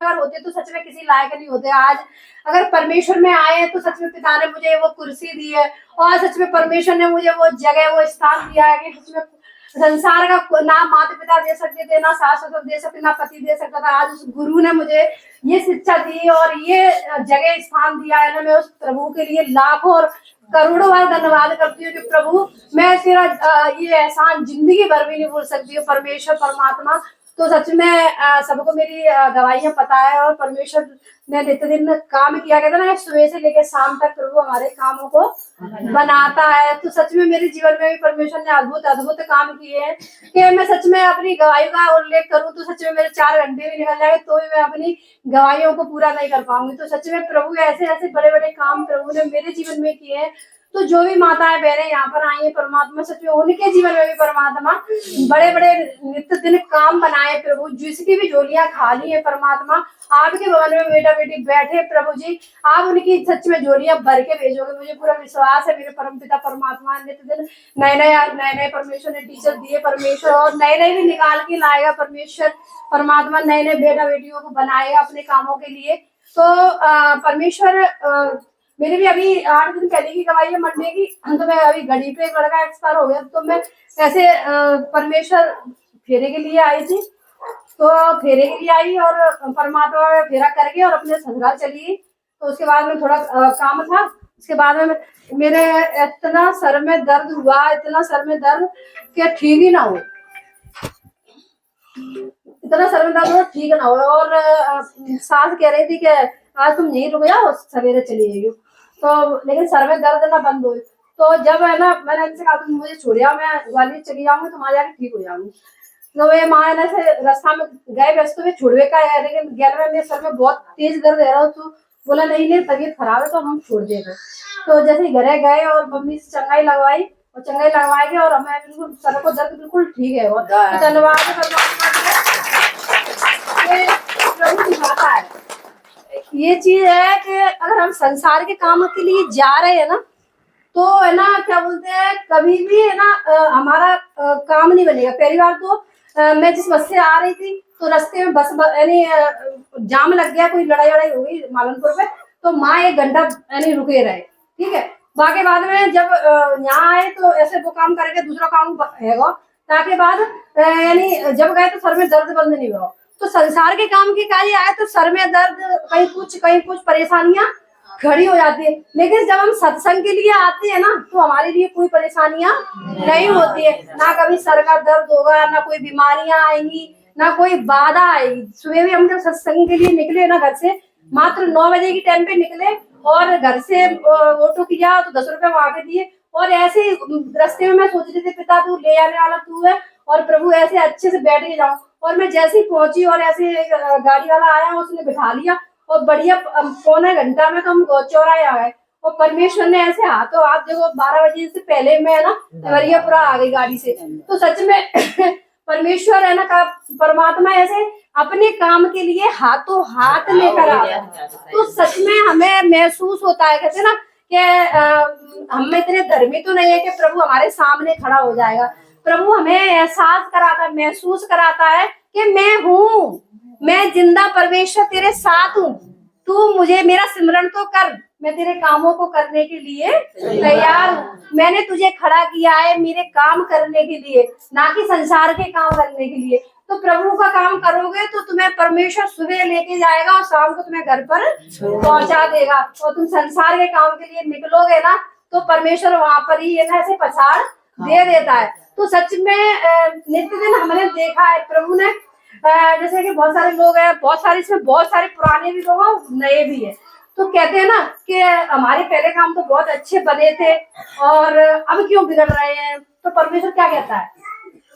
अगर होते तो सच में किसी लायक नहीं होते। आज अगर परमेश्वर में आए हैं तो सच में पिता ने मुझे वो कुर्सी दी है, और सच में परमेश्वर ने मुझे वो जगह, वो स्थान दिया है कि सच में संसार का ना माता पिता दे सकते थे, ना सास ससुर दे सकते, ना पति दे सकता था। आज उस गुरु ने मुझे ये शिक्षा दी और ये जगह स्थान दिया है ना। मैं उस प्रभु के लिए लाखों और करोड़ों बार धन्यवाद करती हूँ कि प्रभु, मैं तेरा ये एहसान जिंदगी भर भी नहीं भूल सकती हूँ। परमेश्वर परमात्मा तो सच में सबको मेरी गवाहियां पता है, और परमेश्वर ने नित्य दिन काम किया कहता ना, सुबह से लेकर शाम तक प्रभु हमारे कामों को बनाता है। तो सच में मेरे जीवन में भी परमेश्वर ने अद्भुत अद्भुत काम किए हैं कि मैं सच में अपनी गवाही का उल्लेख करूं तो सच में मेरे 4 घंटे भी निकल जाए तो भी मैं अपनी गवाहियों को पूरा नहीं कर पाऊंगी। तो सच में प्रभु ऐसे ऐसे बड़े बड़े काम प्रभु ने मेरे जीवन में किए हैं। तो जो भी माताएं बहनें यहाँ पर आई है, परमात्मा सच में उनके जीवन में भी परमात्मा बड़े बड़े नित्य दिन काम बनाए प्रभु, जिसकी भी झोलियां खाली है परमात्मा, आपके भवन में बेटा बेटी बैठे प्रभु जी, आप उनकी सच में झोलियां भर के भेजोगे। मुझे पूरा विश्वास है मेरे परम पिता परमात्मा नित्य दिन नए परमेश्वर ने टीचर दिए परमेश्वर, और नए नए भी निकाल के लाएगा परमेश्वर परमात्मा, नए नए बेटा बेटियों को बनाएगा अपने कामों के लिए। तो परमेश्वर मेरी भी अभी 8 दिन पहले की गवाही है मंडे की। तो मैं अभी घड़ी पे एक लड़का एक्सपायर हो गया, तो मैं ऐसे परमेश्वर फेरे के लिए आई थी। तो फेरे के लिए आई और परमात्मा में फेरा करके और अपने ससुराल चली गई। तो उसके बाद में थोड़ा काम था, उसके बाद में मेरे इतना सर में दर्द हुआ, इतना सर में दर्द कि ठीक ही ना हो, इतना सर में दर्द हो ठीक ना हो। और सास कह रही थी कि आज तुम यहीं रुक जाओ, सवेरे चली जाइयो। तो लेकिन सर में दर्द ना बंद हुई। तो जब है ना मैंने इनसे कहा तुम मुझे छोड़ आओ, मैं ग्वालियर चली जाऊंगी, तुम्हारे जाके ठीक हो जाऊंगी। तो वे माँ ने से रास्ता में गए, वैसे तो वे छुड़वे का है, लेकिन 11वें मेरे सर में बहुत तेज दर्द है रहा। तो बोला नहीं नहीं तबीयत खराब है तो हम छोड़ देंगे। तो जैसे ही घरे गए और मम्मी से चंगाई लगवाई, और चंगाई लगवाई के और हमें बिल्कुल सर को दर्द बिल्कुल ठीक है। और धन्यवाद प्रभु दिखाता है। ये चीज है कि अगर हम संसार के काम के लिए जा रहे हैं ना, तो है ना क्या बोलते हैं, कभी भी है ना हमारा काम नहीं बनेगा। पहली बार तो मैं जिस बस से आ रही थी तो रास्ते में बस यानी जाम लग गया, कोई लड़ाई वड़ाई हो गई मालनपुर पे। तो माँ 1 घंटा यानी रुके रहे, ठीक है। बाकी बाद में जब यहाँ आए तो ऐसे वो काम करके दूसरा काम है, ताकि बाद यानी जब गए तो सर में दर्द बंद नहीं हुआ। तो संसार के काम के कार्य आए तो सर में दर्द, कहीं कुछ परेशानियां खड़ी हो जाती है। लेकिन जब हम सत्संग के लिए आते हैं ना, तो हमारे लिए कोई परेशानियां नहीं होती है, ना कभी सर का दर्द होगा, ना कोई बीमारियां आएंगी, ना कोई बाधा आएगी। सुबह भी हम जब सत्संग के लिए निकले ना, घर से मात्र 9 बजे की टाइम पे निकले, और घर से ऑटो किया तो 10 रुपए वहां के दिए। और ऐसे ही रास्ते में मैं सोच रही थी पिता तू ले आने वाला तू है, और प्रभु ऐसे अच्छे से बैठ के जाऊं। और मैं जैसे ही पहुंची और ऐसे गाड़ी वाला आया, उसने बिठा लिया, और बढ़िया 1.25 घंटा में तो हम चौराहे आ गए। और परमेश्वर ने ऐसे हाथों हाथ, देखो 12 बजे से पहले मैं ना देवरियापुरा आ गई गाड़ी से। तो सच में परमेश्वर है ना का परमात्मा ऐसे अपने काम के लिए हाथों हाथ लेकर आ रहा है। तो सच में हमें महसूस होता है, कहते ना कि हम इतने धर्मी तो नहीं है कि प्रभु हमारे सामने खड़ा हो जाएगा। प्रभु हमें एहसास कराता है, महसूस कराता है कि मैं हूँ, मैं जिंदा परमेश्वर तेरे साथ हूँ, तू मुझे मेरा सिमरन तो कर, मैं तेरे कामों को करने के लिए तैयार हूँ। मैंने तुझे खड़ा किया है मेरे काम करने के लिए, ना कि संसार के काम करने के लिए। तो प्रभु का काम करोगे तो तुम्हें परमेश्वर सुबह लेके जाएगा और शाम को तुम्हें घर पर पहुंचा देगा। और तुम संसार के काम के लिए निकलोगे ना, तो परमेश्वर वहां पर ही ऐसे पछाड़ दे देता है। तो सच में नित्य दिन हमने देखा है प्रभु ने, जैसे कि बहुत सारे लोग हैं, बहुत सारे पुराने भी लोग हैं, नए भी है। तो कहते हैं ना कि हमारे पहले काम तो बहुत अच्छे बने थे और अब क्यों बिगड़ रहे हैं। तो परमेश्वर क्या कहता है,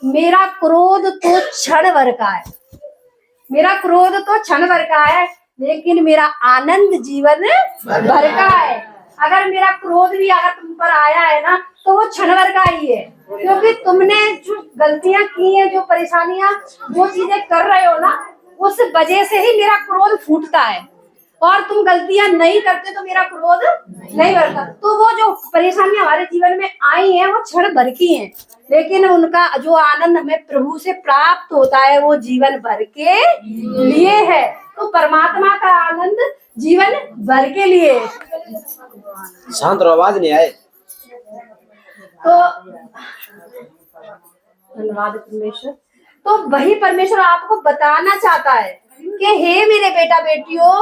मेरा क्रोध तो क्षण भर का है, मेरा क्रोध तो क्षण भर का है, लेकिन मेरा आनंद जीवन भर का है। अगर मेरा क्रोध भी अगर तुम पर आया है ना, तो वो क्षण भर का ही है, क्योंकि तुमने जो गलतियां की है, जो परेशानियां, वो चीजें कर रहे हो ना, उस वजह से ही मेरा क्रोध फूटता है। और तुम गलतियां नहीं करते तो मेरा क्रोध नहीं बढ़ता। तो वो जो परेशानियां हमारे जीवन में आई हैं, वो क्षण भर की हैं, लेकिन उनका जो आनंद हमें प्रभु से प्राप्त होता है, वो जीवन भर के लिए है। तो परमात्मा का आनंद जीवन भर के लिए। शांत रहो, आवाज नहीं आए। तो धन्यवाद परमेश्वर। तो वही परमेश्वर आपको बताना चाहता है कि हे मेरे बेटा बेटियों,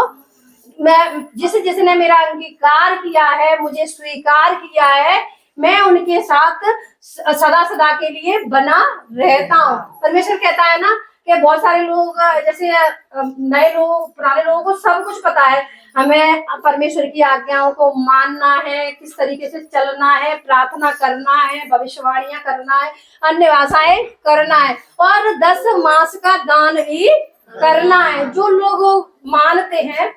मैं जिसने मेरा अंगीकार किया है, मुझे स्वीकार किया है, मैं उनके साथ सदा सदा के लिए बना रहता हूँ। परमेश्वर कहता है ना कि बहुत सारे लोग, जैसे नए लोग, पुराने लोगों को सब कुछ पता है, हमें परमेश्वर की आज्ञाओं को मानना है, किस तरीके से चलना है, प्रार्थना करना है, भविष्यवाणियां करना है, अन्य भाषाएं करना है, और 10 मास का दान भी करना है। जो लोग मानते हैं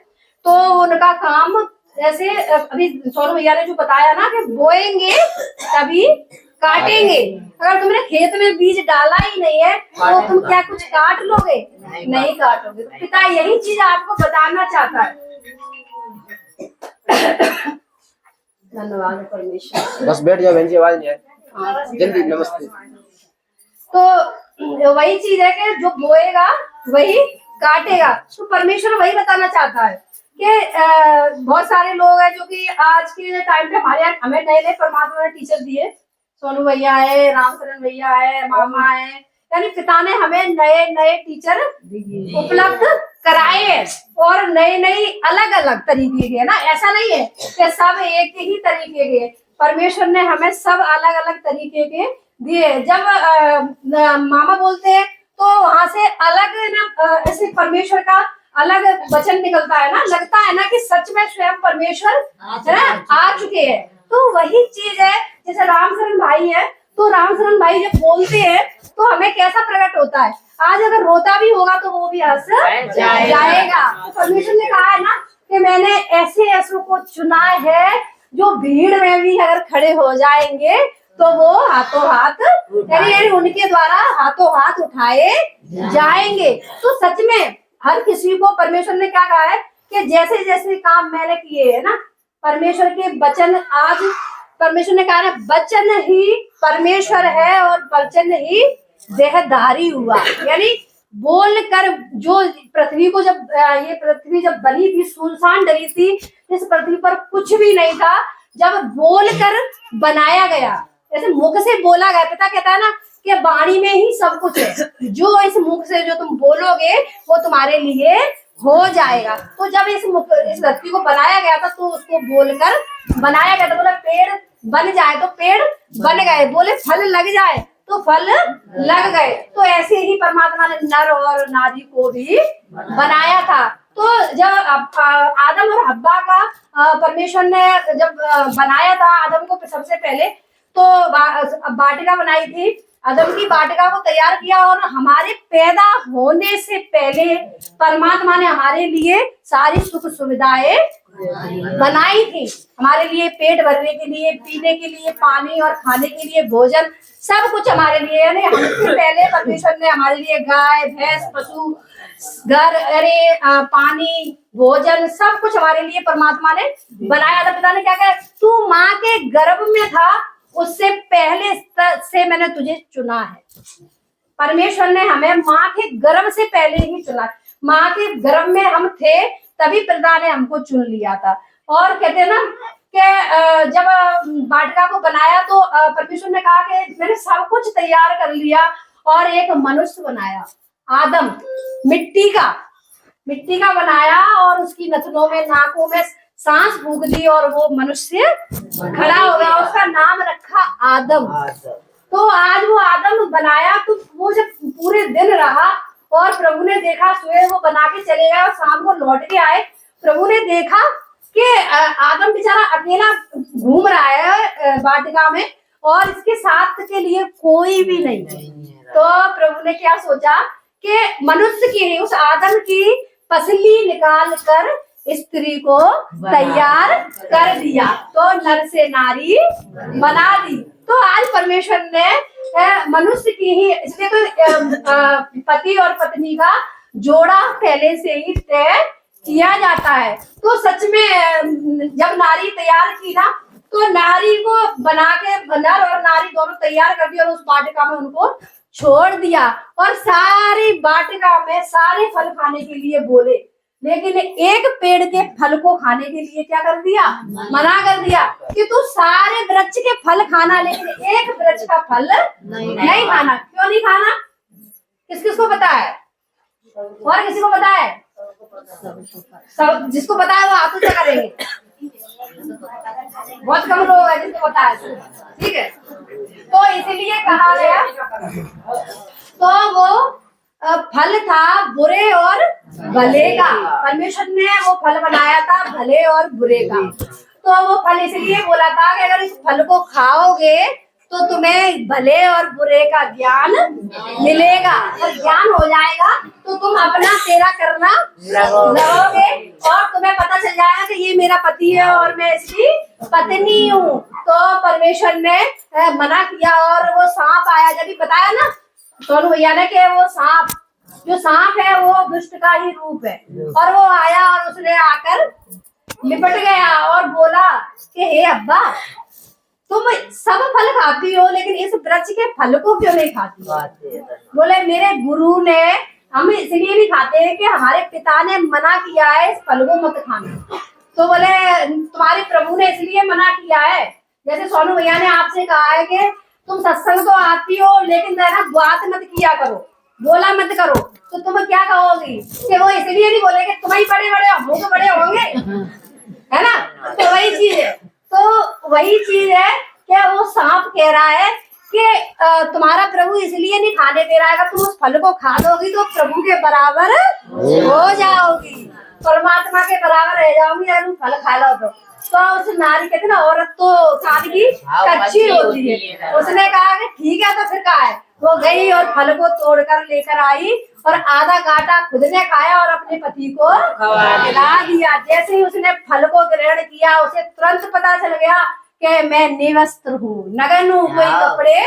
तो उनका काम, जैसे अभी सोनू भैया ने जो बताया ना कि बोएंगे तभी काटेंगे। अगर तुमने खेत में बीज डाला ही नहीं है तो तुम क्या कुछ काट लोगे? नहीं काटोगे। तो पिता यही चीज आपको बताना चाहता है। धन्यवाद परमेश्वर। बस बैठ जाओ बहन जी, आवाज नहीं आए। जल्दी नमस्ते। तो वही चीज है कि जो बोएगा वही काटेगा। तो परमेश्वर वही बताना चाहता है कि बहुत सारे लोग हैं जो कि आज के टाइम पे हमारे यहाँ, हमें नए नए परमात्मा ने टीचर दिए। सोनू भैया है, रामचरण भैया है, मामा है, यानी पिता ने हमें नए नए टीचर उपलब्ध कराए हैं, और नए नए अलग अलग तरीके के, ना ऐसा नहीं है कि सब एक ही तरीके के। परमेश्वर ने हमें सब अलग अलग तरीके के दिए। जब मामा बोलते हैं तो वहां से अलग ना, ऐसे परमेश्वर का अलग वचन निकलता है ना, लगता है ना कि सच में स्वयं परमेश्वर है ना आ चुके हैं। तो वही चीज है, जैसे रामचरण भाई है, तो रामचरण भाई जब बोलते हैं तो हमें कैसा प्रकट होता है। आज अगर रोता भी होगा तो वो भी हंस जाएगा। तो परमेश्वर ने कहा है ना कि मैंने ऐसे को चुना है जो भीड़ में भी अगर खड़े हो जाएंगे तो वो हाथों हाथ, यानी उनके द्वारा हाथों हाथ उठाए जाएंगे। तो सच में हर किसी को परमेश्वर ने क्या कहा है कि जैसे जैसे काम मैंने किए है ना, परमेश्वर के वचन, आज परमेश्वर ने कहा है वचन ही परमेश्वर है और वचन ही देहधारी हुआ। यानी बोल कर, जो पृथ्वी को जब ये पृथ्वी जब बनी थी, सुनसान डली थी, इस पृथ्वी पर कुछ भी नहीं था, जब बोल कर बनाया गया, जैसे मुख से बोला गया। पिता कहता है ना कि वाणी में ही सब कुछ है, जो इस मुख से जो तुम बोलोगे वो तुम्हारे लिए हो जाएगा। तो जब इस धरती को बनाया गया था तो उसको बोलकर बनाया गया था। बोला पेड़ बन जाए तो पेड़ बन गए, बोले फल लग जाए तो फल लग गए। तो ऐसे ही परमात्मा ने नर और नारी को भी बनाया था। तो जब आदम और हब्बा का परमेश्वर ने जब बनाया था आदम को सबसे पहले, तो वाटिका बनाई थी, आदम की वाटिका को तैयार किया, और हमारे पैदा होने से पहले परमात्मा ने हमारे लिए सारी सुख सुविधाएं बनाई थी। हमारे लिए पेट भरने के लिए, पीने के लिए पानी, और खाने के लिए भोजन, सब कुछ हमारे लिए। यानी हमसे पहले परमेश्वर ने हमारे लिए गाय भैंस पशु, घर, अरे पानी, भोजन, सब कुछ हमारे लिए परमात्मा ने बनाया था। पिता ने क्या कहा, तू माँ के गर्भ में था उससे पहले से मैंने तुझे चुना है। परमेश्वर ने हमें माँ के गर्भ से पहले ही चुना। माँ के गर्भ में हम थे तभी पिता ने हमको चुन लिया था। और कहते हैं ना कि जब वाटिका को बनाया तो परमेश्वर ने कहा कि मैंने सब कुछ तैयार कर लिया और एक मनुष्य बनाया, आदम, मिट्टी का बनाया, और उसकी नथनों में, नाकों में सांस फूंक दी और वो मनुष्य खड़ा हो गया। उसका नाम रखा आदम। तो आज वो आदम बनाया, तो वो जब पूरे दिन रहा और प्रभु ने देखा, सुबह वो बना के चले गए और शाम को लौट के आए, प्रभु ने देखा कि आदम बेचारा अकेला घूम रहा है वाटिका में और इसके साथ के लिए कोई भी नहीं। तो प्रभु ने क्या सोचा कि मनुष्य की, उस आदम की पसली निकाल कर स्त्री को तैयार कर दिया, तो नर से नारी बना दी। तो आज परमेश्वर ने मनुष्य की ही, इसलिए तो पति और पत्नी का जोड़ा पहले से ही तय किया जाता है। तो सच में जब नारी तैयार की ना, तो नारी को बना के नर और नारी दोनों तैयार कर दिया और उस वाटिका में उनको छोड़ दिया, और सारी वाटिका में सारे फल खाने के लिए बोले। लेकिन एक पेड़ के फल को खाने के लिए क्या कर दिया, मना कर दिया कि तू सारे वृक्ष के फल खाना, लेकिन एक वृक्ष का फल नहीं खाना। क्यों नहीं खाना? किस किसको पता है? और किसी को पता है? सब जिसको पता है वो हाथ ऊंचा करेंगे। बहुत कम लोग हैं जिसको पता है। ठीक है, तो इसीलिए कहा गया, तो वो फल था बुरे और भले का। परमेश्वर ने वो फल बनाया था भले और बुरे का। तो वो फल इसलिए बोला था कि अगर इस फल को खाओगे तो तुम्हें भले और बुरे का ज्ञान मिलेगा, और ज्ञान हो जाएगा तो तुम अपना तेरा करना लगोगे, और तुम्हें पता चल जाएगा कि ये मेरा पति है और मैं इसकी पत्नी हूँ। तो परमेश्वर ने मना किया, और वो सांप आया, जब भी बताया ना सोनू भैया ने कि वो सांप, जो सांप है वो दुष्ट का ही रूप है, और वो आया और उसने आकर लिपट गया और बोला कि हे अब्बा, तुम सब फल खाती हो लेकिन इस वृक्ष के फल को क्यों नहीं खाती? बोले मेरे गुरु ने, हम इसलिए नहीं खाते हैं कि हमारे पिता ने मना किया है इस फल को मत खाना। तो बोले तुम्हारे प्रभु ने इसलिए मना किया है, जैसे सोनू भैया ने आपसे कहा है कि तुम सत्संग तो आती हो लेकिन बात मत किया करो, बोला मत करो, तो तुम क्या कहोगी कि वो इसलिए नहीं बोले कि तुम ही बड़े बड़े हो, हम तो बड़े होंगे, है ना? तो वही चीज है, तो वही चीज है कि वो सांप कह रहा है कि तुम्हारा प्रभु इसलिए नहीं खाने दे रहा है, अगर तुम उस फल को खा दोगी तो प्रभु के बराबर हो जाओगी, परमात्मा के बराबर रह जाओगी अगर तुम फल खा लो तो उस नारी कहते ना, औरत तो कान की कच्ची होती है। उसने कहा कि ठीक है, तो फिर कहा है, वो गई और फल को तोड़कर लेकर आई और आधा काटा खुद ने खाया और अपने पति को खिला दिया। जैसे ही उसने फल को ग्रहण किया उसे तुरंत पता चल गया कि मैं निवस्त्र हूँ, नग्न हूँ, कोई कपड़े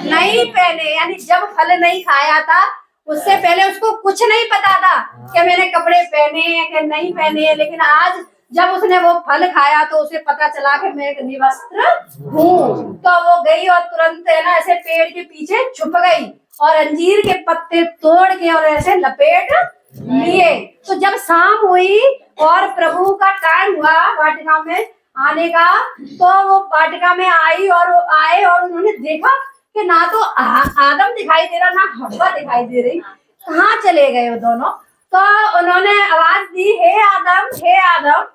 नहीं पहने। यानी जब फल नहीं खाया था उससे पहले उसको कुछ नहीं पता था कि मैंने कपड़े पहने हैं कि नहीं पहने, लेकिन आज जब उसने वो फल खाया तो उसे पता चला कि मैं एक निवस्त्र हूँ। तो वो गई और तुरंत है ना ऐसे पेड़ के पीछे छुप गई और अंजीर के पत्ते तोड़ के और ऐसे लपेट लिए। तो जब शाम हुई और प्रभु का टाइम हुआ वाटिका में आने का, तो वो वाटिका में आई और आए और उन्होंने देखा कि ना तो आदम दिखाई दे रहा, ना हव्वा दिखाई दे रही, कहाँ चले गए वो दोनों। तो उन्होंने आवाज दी, हे आदम, हे आदम।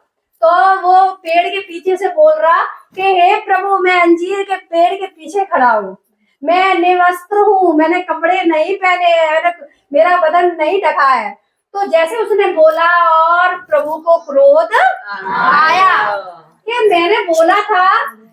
तो वो पेड़ के पीछे से बोल रहा कि हे प्रभु, मैं अंजीर के पेड़ के पीछे खड़ा हूँ, मैं निवस्त्र हूँ, मैंने कपड़े नहीं पहने हैं, मेरा बदन नहीं ढका है। तो जैसे उसने बोला और प्रभु को क्रोध आया कि मैंने बोला था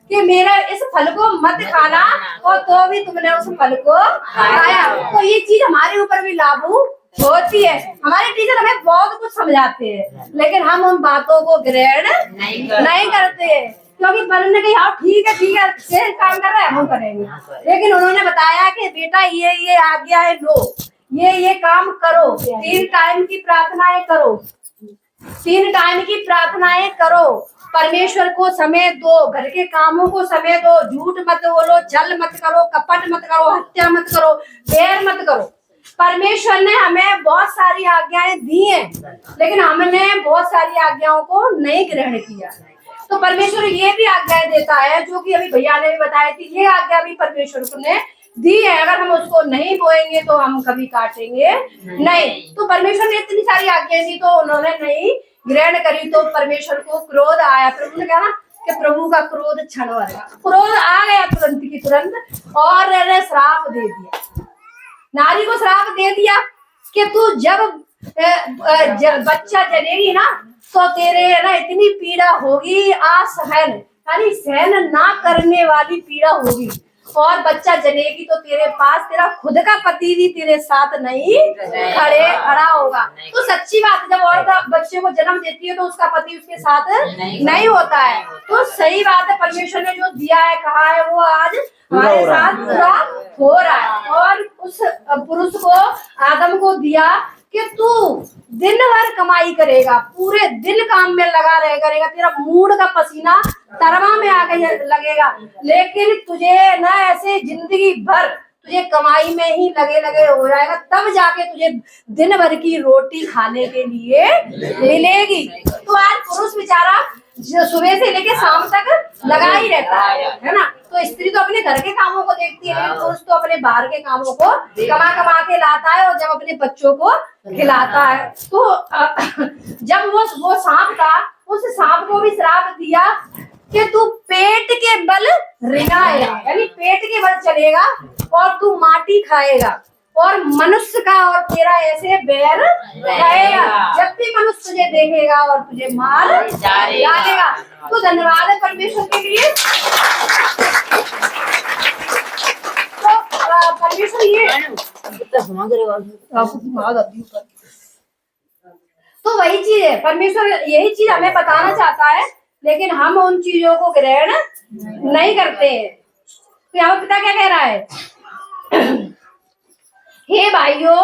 कि मेरा इस फल को मत खाना और तो भी तुमने उस फल को खाया। तो ये चीज हमारे ऊपर भी लागू होती है। हमारे टीचर हमें बहुत कुछ समझाते हैं लेकिन हम उन बातों को ग्रहण नहीं करते, क्योंकि बल ने कहा ठीक है से काम कर रहे हैं हम करेंगे, लेकिन उन्होंने बताया कि बेटा ये आज्ञा है, लो ये काम करो, 3 टाइम की प्रार्थनाएं करो, 3 टाइम की प्रार्थनाएं करो, परमेश्वर को समय दो, घर के कामों को समय दो, झूठ मत बोलो, छल मत करो, कपट मत करो, हत्या मत करो, बैर मत करो। परमेश्वर ने हमें बहुत सारी आज्ञाएं दी हैं लेकिन हमने बहुत सारी आज्ञाओं को नहीं ग्रहण किया। तो परमेश्वर ये भी आज्ञाएं देता है जो कि अभी भैया ने भी बताई थी, ये आज्ञा भी परमेश्वर ने दी है, अगर हम उसको नहीं बोएंगे तो हम कभी काटेंगे नहीं। तो परमेश्वर ने इतनी सारी आज्ञाएं दी तो उन्होंने नहीं ग्रहण करी, तो परमेश्वर को क्रोध आया। प्रभु ने कहा कि प्रभु का क्रोध क्षण भर का, क्रोध आ गया तुरंत की तुरंत और श्राप दे दिया, नारी को श्राप दे दिया कि तू जब बच्चा जनेगी ना तो तेरे ना इतनी पीड़ा होगी, असहन यानी सहन ना करने वाली पीड़ा होगी, और बच्चा जनेगी तो तेरे पास तेरा खुद का पति भी तेरे साथ नहीं खड़ा होगा। तो सच्ची बात, जब औरत बच्चे को जन्म देती है तो उसका पति उसके साथ नहीं होता है। तो सही बात है, परमेश्वर ने जो दिया है कहा है वो आज हमारे साथ पूरा हो रहा है। और उस पुरुष को, आदम को दिया कि तू दिन भर कमाई करेगा, पूरे दिन काम में लगा करेगा, तेरा मूड का पसीना तरमा में आके लगेगा, लेकिन तुझे ना ऐसे जिंदगी भर तुझे कमाई में ही लगे लगे हो जाएगा, तब जाके तुझे दिन भर की रोटी खाने के लिए मिलेगी। तो आज पुरुष बेचारा सुबह से लेके शाम तक लगा ही रहता है ना। तो स्त्री तो अपने घर के कामों को देखती है, लेकिन पुरुष तो अपने बाहर के कामों को कमा कमा के लाता है और जब अपने बच्चों को खिलाता है। तो जब वो सांप था, उस सांप को भी श्राप दिया कि तू पेट के बल रिंगाएगा, यानी पेट के बल चलेगा और तू माटी खाएगा और मनुष्य का और तेरा ऐसे बैर रहेगा। जब भी मनुष्य तुझे देखेगा और तुझे मार डालेगा। तो धन्यवाद है परमेश्वर के लिए। तो परमेश्वर ये तो वही चीज है, परमेश्वर यही चीज हमें बताना चाहता है, लेकिन हम उन चीजों को ग्रहण नहीं करते हैं। तो यहाँ पिता क्या कह रहा है? हे भाइयों,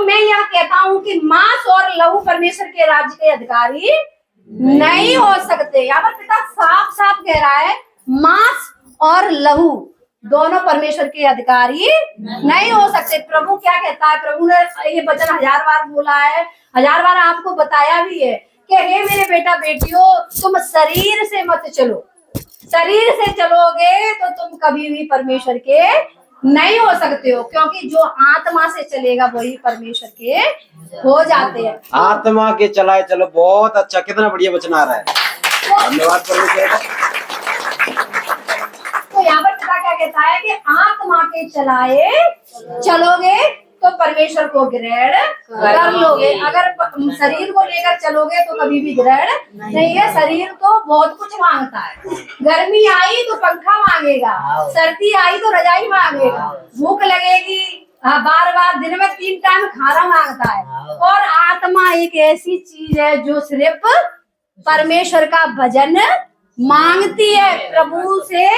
मैं यह कहता हूँ कि मांस और लहू परमेश्वर के राज्य के अधिकारी नहीं हो सकते। यहाँ पर पिता साफ साफ कह रहा है, मांस और लहू दोनों परमेश्वर के अधिकारी नहीं हो सकते। प्रभु क्या कहता है? प्रभु ने ये वचन 1000 बार बोला है, 1000 बार आपको बताया भी है कि हे मेरे बेटा बेटियों, तुम शरीर से मत चलो। शरीर से चलोगे तो तुम कभी भी परमेश्वर के नहीं हो सकते हो, क्योंकि जो आत्मा से चलेगा वही परमेश्वर के हो जाते हैं। आत्मा के चलाए चलो, बहुत अच्छा, कितना बढ़िया वचन आ रहा है। धन्यवाद परमेश्वर। तो यहाँ पर पिता क्या कहता है कि आत्मा के चलाए चलोगे तो परमेश्वर को ग्रहण कर लोगे। अगर शरीर को लेकर चलोगे तो कभी भी ग्रहण नहीं है। शरीर तो बहुत कुछ मांगता है। गर्मी आई तो पंखा मांगेगा, सर्दी आई तो रजाई मांगेगा, भूख लगेगी बार बार दिन में 3 टाइम खाना मांगता है। और आत्मा एक ऐसी चीज है जो सिर्फ परमेश्वर का भजन मांगती है, प्रभु से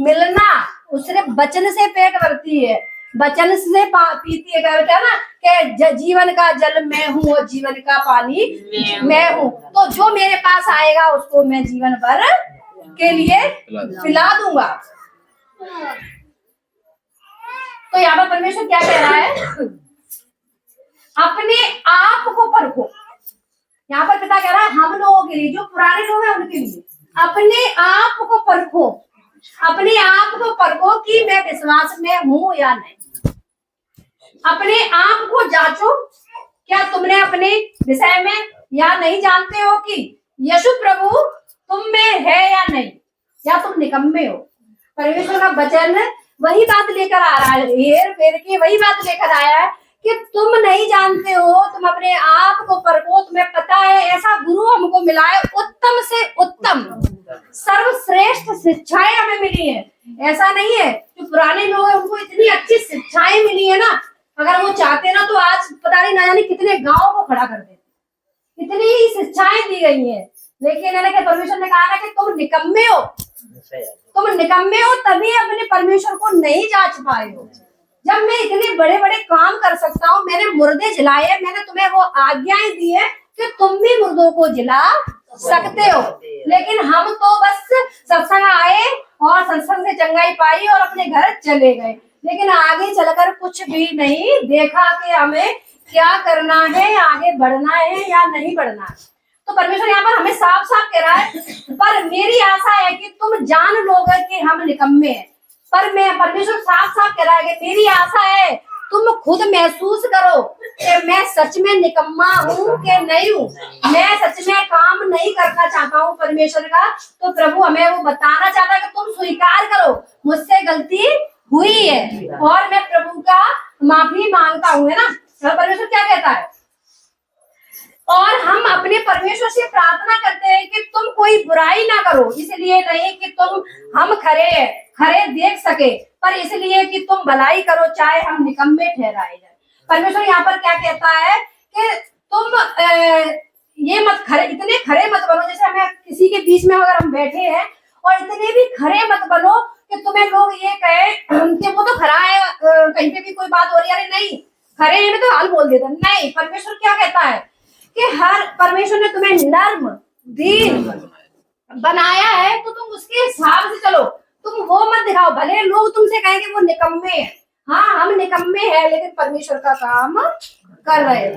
मिलना। उसने वचन से पेट भरती है, वचन से पीती है। कहते हैं ना कि जीवन का जल मैं हूँ और जीवन का पानी मैं हूँ। तो जो मेरे पास आएगा उसको मैं जीवन भर के लिए पिला दूंगा। तो यहाँ पर परमेश्वर क्या कह रहा है? अपने आप को परखो। यहाँ पर पिता कह रहा है हम लोगों के लिए, जो पुराने लोग हैं उनके लिए, अपने आप को परखो। अपने आप को परखो कि मैं विश्वास में हूं या नहीं। अपने आप को जांचो, क्या तुमने अपने विषय में या नहीं जानते हो कि यीशु प्रभु तुम में है या नहीं, या तुम निकम्मे हो। परमेश्वर का वचन वही बात लेकर आ रहा है, हेर फेर के वही बात लेकर आया है कि तुम नहीं जानते हो, तुम अपने आप को परखो। तुम्हें पता है ऐसा गुरु हमको मिला है, उत्तम से उत्तम सर्वश्रेष्ठ शिक्षाएं हमें मिली है। ऐसा नहीं है जो पुराने लोग हैं उनको इतनी अच्छी शिक्षाएं मिली है ना, अगर वो चाहते ना तो आज पता नहीं ना जाने कितने गांव को खड़ा कर देते। इतनी शिक्षाएं दी गई हैं, लेकिन परमेश्वर ने कहा ना कि तुम निकम्मे हो। तुम निकम्मे हो तभी अपने परमेश्वर को नहीं जांच पाए हो। जब मैं इतने बड़े बड़े काम कर सकता हूँ, मैंने मुर्दे जलाए, मैंने तुम्हें वो आज्ञाएं दी है कि तुम भी मुर्दों को जला सकते हो। लेकिन हम तो बस सत्संग आए और सत्संग से चंगाई पाई और अपने घर चले गए, लेकिन आगे चलकर कुछ भी नहीं देखा कि हमें क्या करना है, आगे बढ़ना है या नहीं बढ़ना है। तो परमेश्वर यहाँ पर हमें साफ साफ कह रहा है, पर मेरी आशा है कि तुम जान लोगे कि हम निकम्मे हैं। पर मैं परमेश्वर साफ साफ कह रहा है कि मेरी आशा है तुम खुद महसूस करो कि मैं सच में निकम्मा हूँ कि नहीं हूँ, मैं सच में काम नहीं करना चाहता हूँ परमेश्वर का। तो प्रभु हमें वो बताना चाहता है कि तुम स्वीकार करो मुझसे गलती हुई है और मैं प्रभु का माफी मांगता हूँ, है ना। परमेश्वर क्या कहता है? और हम अपने परमेश्वर से प्रार्थना करते हैं कि तुम कोई बुराई ना करो, इसलिए नहीं कि तुम हम खरे देख सके, पर इसलिए कि तुम भलाई करो, चाहे हम निकम्मे ठहराए जाए। परमेश्वर यहाँ पर क्या कहता है कि तुम ये मत खरे, इतने खरे मत बनो। जैसे हमें किसी के बीच में अगर हम बैठे हैं और इतने भी खरे मत बनो कि तुम्हें लोग ये कहे कि वो तो खरा है, कहीं पे भी कोई बात हो रही है, अरे नहीं खरे हैं तो हाल बोल देता। नहीं, परमेश्वर क्या कहता है कि हर परमेश्वर ने तुम्हें नर्म दीन बनाया है, तो तुम उसके हिसाब से चलो। तुम वो मत दिखाओ, भले लोग तुमसे कहेंगे वो निकम्मे हैं, हाँ हम निकम्मे हैं, लेकिन परमेश्वर का काम कर रहे हैं।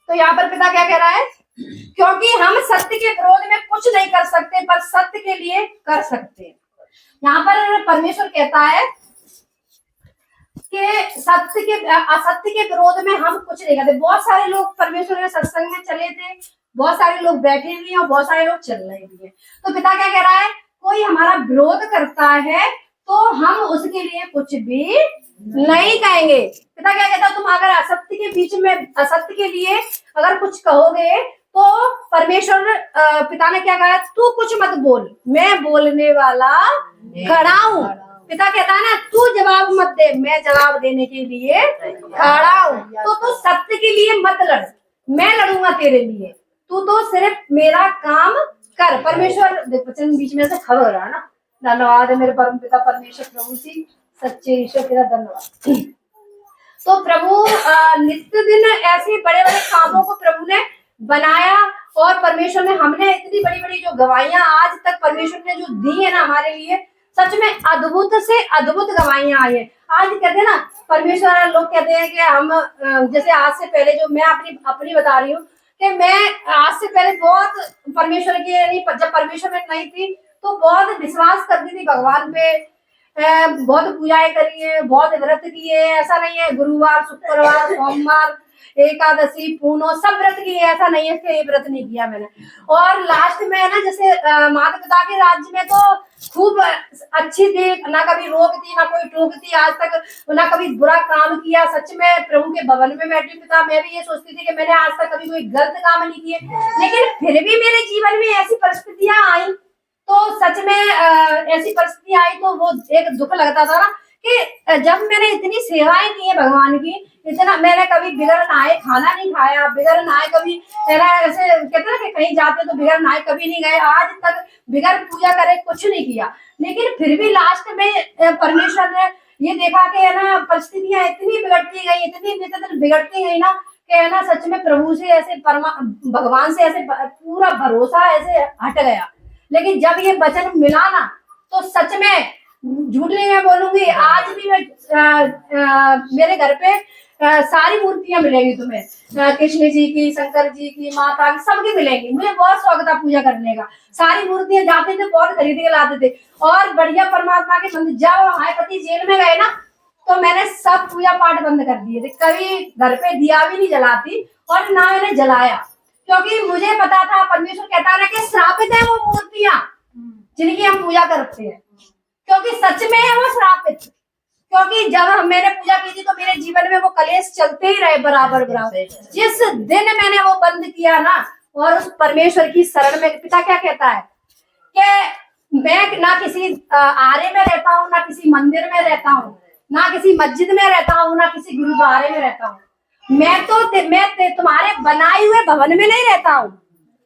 तो यहाँ पर पिता क्या कह रहा है, क्योंकि हम सत्य के विरोध में कुछ नहीं कर सकते, पर सत्य के लिए कर सकते हैं। यहाँ पर परमेश्वर कहता है कि असत्य के विरोध में हम कुछ नहीं करते। बहुत सारे लोग परमेश्वर के सत्संग में चले थे, बहुत सारे लोग बैठे भी हैं और बहुत सारे लोग चल रहे भी हैं। तो पिता क्या कह रहा है, कोई हमारा विरोध करता है तो हम उसके लिए कुछ भी नहीं कहेंगे। पिता क्या कहता है, तुम अगर असत्य के बीच में, असत्य के लिए अगर कुछ कहोगे तो परमेश्वर पिता ने क्या कहा, तू कुछ मत बोल, मैं बोलने वाला खड़ा हूँ। पिता कहता है ना, तू जवाब मत दे, मैं जवाब देने के लिए खड़ा हूँ। तो तू सत्य के लिए मत लड़, मैं लड़ूंगा तेरे लिए, तू तो सिर्फ मेरा काम कर। परमेश्वर वचन बीच में से खड़ा हो रहा है ना। धन्यवाद है मेरे परम पिता परमेश्वर प्रभु जी, सच्चे ईश्वर तेरा धन्यवाद। तो प्रभु नित्य दिन ऐसे बड़े बड़े कामों को प्रभु ने बनाया, और परमेश्वर ने, हमने इतनी बड़ी बड़ी जो गवाहियां आज तक परमेश्वर ने जो दी है ना हमारे लिए, सच में अद्भुत से अद्भुत गवाहियां आई है। आज कहते हैं ना परमेश्वर, लोग कहते हैं कि हम जैसे आज से पहले, जो मैं अपनी बता रही हूँ कि मैं आज से पहले बहुत परमेश्वर की, जब परमेश्वर में नहीं थी तो बहुत विश्वास करती थी भगवान पे, बहुत पूजाएं करी है, बहुत व्रत किए, ऐसा नहीं है गुरुवार शुक्रवार सोमवार एकादशी पूनो सब व्रत किए, ऐसा नहीं है कि ये व्रत नहीं किया मैंने। और लास्ट में है ना, जैसे माता पिता के राज्य में तो खूब अच्छी थी, ना कभी रोकती ना कोई टोकती, आज तक ना कभी बुरा काम किया। सच में प्रभु के भवन में बैठी पिता, मैं भी ये सोचती थी कि मैंने आज तक कभी कोई गलत काम नहीं किए, लेकिन फिर भी मेरे जीवन में ऐसी परिस्थितियां आई, तो सच में ऐसी परिस्थिति आई तो वो एक दुख लगता था ना, कि जब मैंने इतनी सेवाएं की है भगवान की, इतना मैंने कभी बिगर नहाए खाना नहीं खाया, बिगर नहाए कभी ऐसे कहते ना कि कहीं जाते तो बिगर नहाए कभी नहीं गए, आज तक बिगर पूजा करे कुछ नहीं किया। लेकिन फिर भी लास्ट में परमेश्वर ने ये देखा कि है ना परिस्थितियां इतनी बिगड़ती गई, इतनी दिन बिगड़ती गई ना, कि है ना सच में प्रभु से ऐसे भगवान से ऐसे पूरा भरोसा ऐसे हट गया। लेकिन जब ये वचन मिला ना, तो सच में झूठ नहीं मैं बोलूंगी, आज भी मैं मेरे घर पे सारी मूर्तियां मिलेंगी तुम्हें, कृष्ण जी की, शंकर जी की, माता की, सबकी मिलेंगी। मुझे बहुत शौक था पूजा करने का, सारी मूर्तियां जाते थे बहुत खरीद के लाते थे, और बढ़िया परमात्मा के मंदिर। जब हमारे पति जेल में गए ना, तो मैंने सब पूजा पाठ बंद कर दिए थे, कभी घर पे दिया भी नहीं जलाती और ना मैंने जलाया, क्योंकि मुझे पता था परमेश्वर कहता है कि श्रापित है वो मूर्तियां जिनकी हम पूजा करते हैं, क्योंकि सच में है वो श्रापित। क्योंकि जब मैंने पूजा की थी तो मेरे जीवन में वो कलेश चलते ही रहे बराबर बराबर। जिस दिन मैंने वो बंद किया ना, और उस परमेश्वर की शरण में, पिता क्या कहता है कि मैं ना किसी आरे में रहता हूँ, ना किसी मंदिर में रहता हूँ, ना किसी मस्जिद में रहता हूँ, ना किसी गुरुद्वारे में रहता हूँ, मैं तुम्हारे बनाए हुए भवन में नहीं रहता हूँ,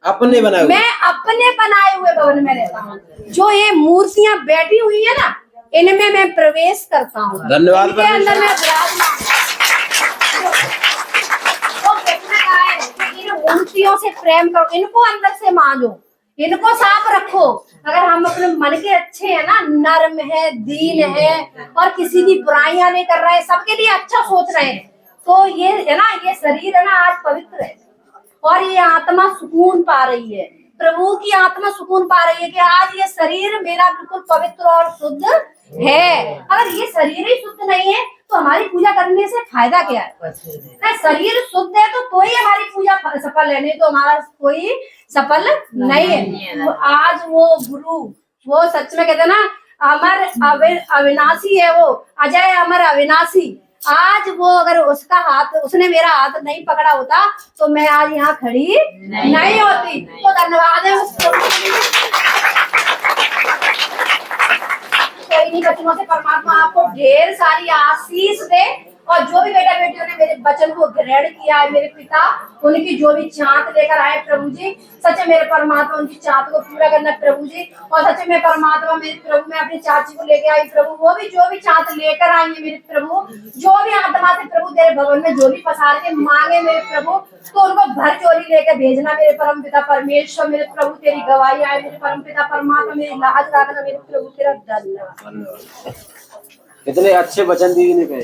अपने बनाए हुए, मैं अपने बनाए हुए भवन में रहता हूँ। जो ये मूर्तियां बैठी हुई है ना, इनमें मैं प्रवेश करता हूँ, धन्यवाद इनके अंदर मैं विराजमान। तो कहना है कि इन मूर्तियों से प्रेम करो, इनको अंदर से मांगो, इनको साफ रखो। अगर हम अपने मन के अच्छे हैं ना, नर्म है, दीन है, और किसी की बुराइयां नहीं कर रहे हैं, सबके लिए अच्छा सोच रहे हैं, तो ये है ना, ये शरीर है ना आज पवित्र है, और ये आत्मा सुकून पा रही है, प्रभु की आत्मा सुकून पा रही है कि आज ये शरीर मेरा बिल्कुल पवित्र और शुद्ध है। अगर ये शरीर ही शुद्ध नहीं है तो हमारी पूजा करने से फायदा क्या है? शरीर शुद्ध है तो ही हमारी पूजा सफल है, नहीं तो हमारा कोई सफल नहीं है। तो आज वो गुरु, वो सच में कहते हैं ना, अमर अविनाशी है, वो अजय अमर अविनाशी। आज वो अगर उसका हाथ, उसने मेरा हाथ नहीं पकड़ा होता तो मैं आज यहाँ खड़ी नहीं होती। तो धन्यवाद है उस कोई नहीं बच्चों से, परमात्मा आपको ढेर सारी आशीष दे और जो भी बेटा बेटियों ने मेरे वचन को ग्रहण किया है मेरे पिता, उनकी जो भी चाहत लेकर आए प्रभु जी, सच मेरे परमात्मा उनकी चाहत को पूरा करना प्रभु जी। और सच में परमात्मा मेरे प्रभु, मैं अपनी चाची को लेके आई प्रभु, वो भी जो भी चाहत लेकर आएंगे मेरे प्रभु, जो भी आत्मा से प्रभु तेरे भवन में जो भी पसार के मांगे मेरे प्रभु, तो उनको भर चोरी लेकर भेजना मेरे परम पिता परमेश्वर। मेरे प्रभु तेरी गवाही आए मेरे परम पिता परमात्मा, मेरी लाज रखना मेरे प्रभु, तेरा धन्यवाद। कितने अच्छे वचन दीदी ने कहे।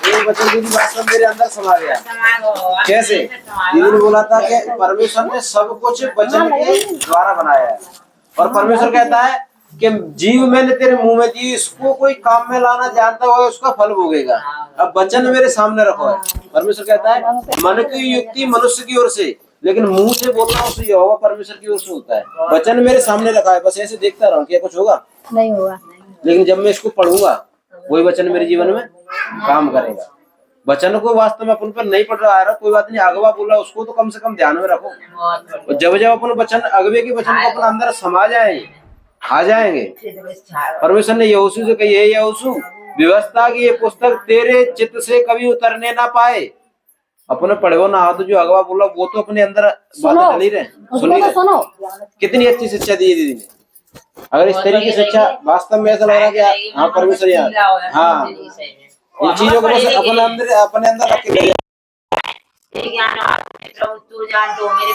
एक वचन दीदी वास्तव में मेरे अंदर समा गया। कैसे? दीदी ने बोला था कि परमेश्वर ने सब कुछ वचन के द्वारा बनाया है, और परमेश्वर कहता है कि जीव मैंने तेरे मुंह में दी, इसको कोई काम में लाना जानता होगा उसका फल भोगेगा। अब वचन मेरे सामने रखो है। परमेश्वर कहता है मन की युक्ति मनुष्य की ओर से, लेकिन मुंह से बोलना उसे यहोवा परमेश्वर की ओर से होता है। वचन मेरे सामने रखा है, बस ऐसे देखता रहूं क्या कुछ होगा? नहीं होगा। लेकिन जब मैं इसको पढ़ूंगा वही वचन मेरे जीवन में काम करेगा। वचन को वास्तव में अपन पर नहीं पढ़ रहा है, कोई बात नहीं, अगवा बोला उसको तो कम से कम ध्यान में रखो। और जब जब अपन वचन अगवे के वचन को अपन अंदर समा जाएंगे, आ जाएंगे। परमेश्वर ने यहोशू से कही, हे यहोशू, व्यवस्था की ये पुस्तक तेरे चित्त से कभी उतरने ना पाए। अपने पढ़ो ना, तो जो अगवा बोला वो तो अपने अंदर बातें डली रहे, सुनो। कितनी अच्छी शिक्षा दी दीदी ने। अगर इस तरीके की शिक्षा वास्तव में ऐसा लग रहा है कि हाँ परमेश्वर यार, हाँ इन चीजों को बस अपने अंदर रख के तू जान दो मेरे